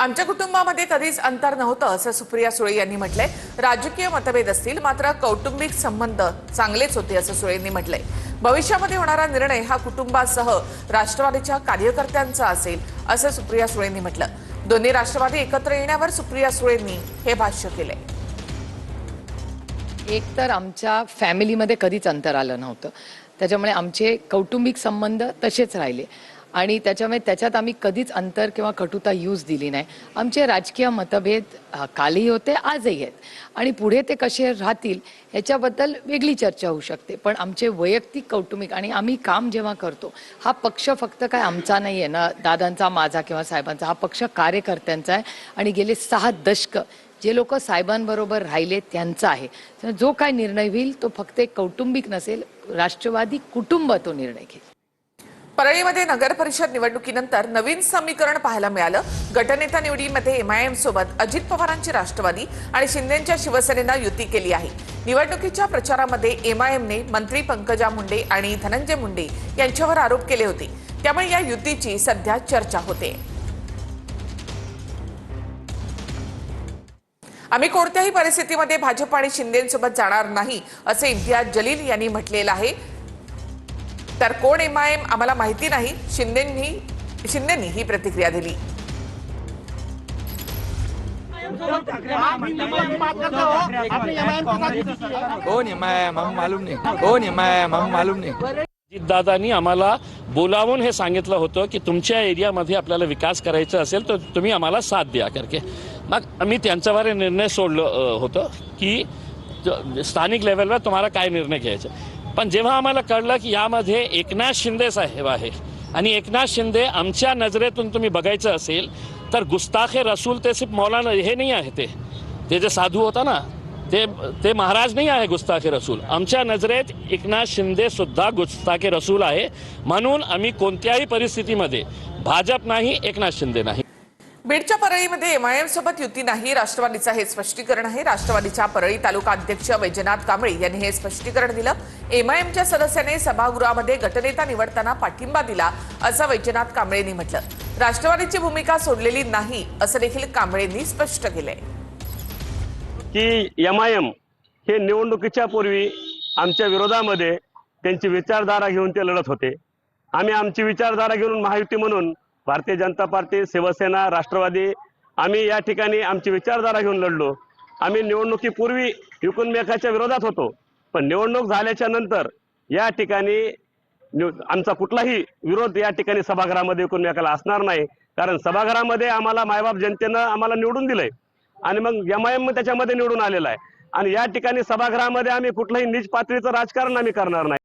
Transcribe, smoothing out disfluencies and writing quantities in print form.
आमच्या कुटुंबामध्ये कधीच अंतर नव्हतं असं सुप्रिया सुळे यांनी म्हटलंय। राजकीय मतभेद असतील मात्र कौटुंबिक संबंध चांगलेच होते असं सुळेंनी म्हटलंय। भविष्यामध्ये होणारा निर्णय हा कुटुंबासह राष्ट्रवादीच्या कार्यकर्त्यांचा असेल असं सुप्रिया सुळेंनी म्हटलं। दोन्ही राष्ट्रवादी एकत्र येण्यावर सुप्रिया सुळेंनी हे भाष्य केलंय। एक तर आमच्या फॅमिलीमध्ये कधीच अंतर आलं नव्हतं, त्याच्यामुळे आमचे कौटुंबिक संबंध तसेच राहिले आणि त्याच्यात आम्ही कधीच अंतर किंवा कटुता यूज दिली नाही। आमचे राजकीय मतभेद कालही होते, आजही आहेत आणि पुढे ते कसे राहतील याच्याबद्दल वेगळी चर्चा होऊ शकते, पण आमचे वैयक्तिक कौटुंबिक आणि आम्ही काम जेव्हा करतो हा पक्ष फक्त काय आमचा नाही आहे ना, दादांचा माझा किंवा साहेबांचा, हा पक्ष कार्यकर्त्यांचा आहे आणि गेले 6 दशक जे लोक साहेबांबरोबर राहिले त्यांचा आहे। जो काय निर्णय होईल तो फक्त एक कौटुंबिक नसेल, राष्ट्रवादी कुटुंब तो निर्णय घेईल। परळीमध्ये नगर परिषद निवडणुकीनंतर नवीन समीकरण पाहायला मिळालं। गटनेता निवडीमध्ये एमआयएम सोबत अजित पवारांची राष्ट्रवादी आणि शिंदेंच्या शिवसेनेनं युती केली आहे। निवडणुकीच्या प्रचारामध्ये एमआयएमने मंत्री पंकजा मुंडे आणि धनंजय मुंडे यांच्यावर आरोप केले होते, त्यामुळे या युतीची सध्या चर्चा होते। आम्ही कोणत्याही परिस्थितीमध्ये भाजप आणि शिंदेंसोबत जाणार नाही असे इम्तियाज जलील यांनी म्हटलेलं आहे। तर कोण एमआयएम आम्हाला माहिती नाही, शिंदेंनी ही प्रतिक्रिया दिली। दादांनी आम्हाला बोलावून हे सांगितलं होतं की तुमच्या एरियामध्ये आपल्याला विकास करायचा असेल तर तुम्ही आम्हाला साथ द्या करके। मग आम्ही त्यांच्यावर निर्णय सोडलं होतं की स्थानिक लेवलवर तुम्हाला काय निर्णय घ्यायचा। पण जेव्हा आम्हाला कळलं की यामध्ये एकनाथ शिंदे साहेब आहे आणि एकनाथ शिंदे आमच्या नजरेतून तुम्ही बघायचं असेल तर गुस्ताखे रसूल ते सिर्फ मौलाना हे नाही आहे, ते जे साधू होता ना ते महाराज नाही आहे गुस्ताखे रसूल। आमच्या नजरेत एकनाथ शिंदे सुद्धा गुस्ताखे रसूल आहे, म्हणून आम्ही कोणत्याही परिस्थितीमध्ये भाजप नाही, एकनाथ शिंदे नाही। बीडच्या परळीमध्ये एमआयएम सोबत युती नाही, राष्ट्रवादीचं हे स्पष्टीकरण आहे। राष्ट्रवादीच्या परळी तालुका अध्यक्ष वैजनाथ कांबळे यांनी हे स्पष्टीकरण दिलं। एमआयएमच्या सदस्याने सभागृहामध्ये गटनेता निवडताना पाठिंबा दिला असं वैजनाथ कांबळेंनी म्हटलं। राष्ट्रवादीची भूमिका सोडलेली नाही असं देखील कांबळेंनी स्पष्ट केलंय की एमआयएम हे निवडणुकीच्या पूर्वी आमच्या विरोधामध्ये त्यांची विचारधारा घेऊन ते लढत होते। आम्ही आमची विचारधारा घेऊन महायुती म्हणून भारतीय जनता पार्टी, शिवसेना, राष्ट्रवादी आम्ही या ठिकाणी आमची विचारधारा घेऊन लढलो। आम्ही निवडणुकीपूर्वी एकमेकाच्या विरोधात होतो, पण निवडणूक झाल्याच्या नंतर या ठिकाणी आमचा कुठलाही विरोध या ठिकाणी सभागृहामध्ये एकमेकाला असणार नाही, कारण सभागृहामध्ये आम्हाला मायबाप जनतेनं आम्हाला निवडून दिलंय आणि मग एमआयएम त्याच्यामध्ये निवडून आलेला आहे आणि या ठिकाणी सभागृहामध्ये आम्ही कुठल्याही नीच पातळीचं राजकारण आम्ही करणार नाही।